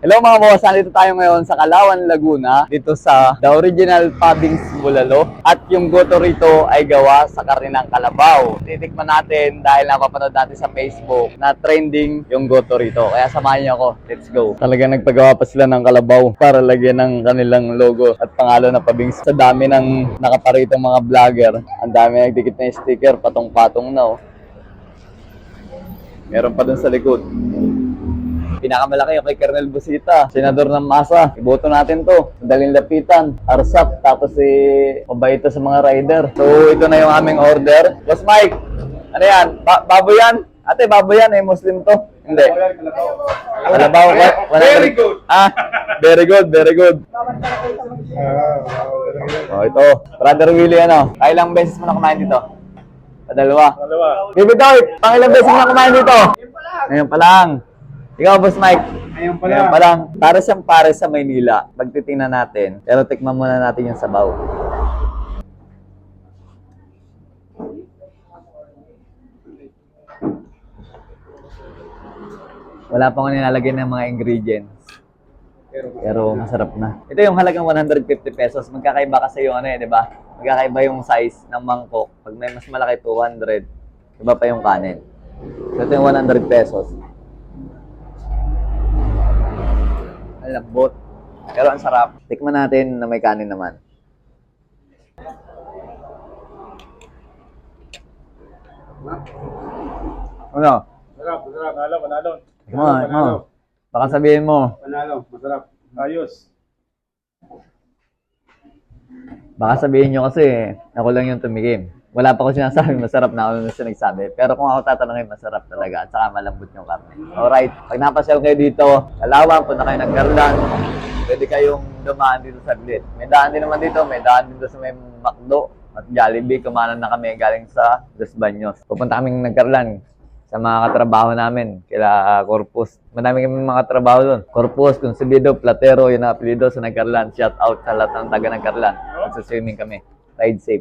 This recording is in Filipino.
Hello mga boss, nandito tayo ngayon sa Calauan, Laguna, dito sa The Original Pabings Bulalo. At yung goto rito ay gawa sa karne ng kalabaw. Titikman natin dahil napapanood natin sa Facebook na trending yung goto rito. Kaya samahan niyo ako, let's go. Talagang nagpagawa pa sila ng kalabaw para lagyan ng kanilang logo at pangalan na Pabings. Sa dami ng nakaparitong mga vlogger, ang dami nagdikit na yung sticker, patong-patong na oh. Meron pa dun sa likod. Pinakamalaki yung kay Colonel Busita, senador ng masa. Iboto natin to. Madaling lapitan, arsap, tapos mabait sa mga rider. So ito na yung aming order. Boss Mike, ano yan? Baboy yan? Ate, baboy yan Muslim to? Hindi. Kalabaw. Very good. Very good, very good. Oh, ito. Brother Willie, ano? Kailang beses mo na kumain dito? Dalawa. Baby Dart, pangilang beses mo na kumain dito? Ngayon pa lang. Ikaw, Boss Mike. Ayun Ngayon pa lang. Para siyang pare sa Maynila. Pagtitingnan natin. Pero tikman muna natin yung sabaw. Wala pa akong nilalagay ng mga ingredients. Pero masarap na. Ito yung halagang 150 pesos. Magkakaiba kasi yung di ba? Magkakaiba yung size ng mangkok. Pag may mas malaki, 200. Iba pa yung kanin. So ito yung 100 pesos. Ang lambot. Pero ang sarap. Tikman natin na may kanin naman. Ano? Masarap. Panalo. Ano? Baka sabihin mo. Panalo. Masarap. Ayos. Baka sabihin nyo kasi ako lang yung tumikim. Wala pa ko sinasabing masarap na ako na siya nagsabi. Pero kung ako tatanungin, masarap talaga. At saka malambot yung karne. Alright. Pag napasyal kayo dito, Calauan, punta kayo ng Garland, pwede kayong dumaan dito saglit. May daan din naman dito. May daan dito sa may McDo at Jollibee. Kumanan na kami galing sa Los Baños. Pupunta kaming nag-Garland sa mga katrabaho namin, kila Corpus. Madami kami mga trabaho doon. Corpus, Concebido, Platero, yun ang apelido sa Nagkarlan. Shout out sa lahat ng taga Nagkarlan. Magsa-swimming kami. Ride safe.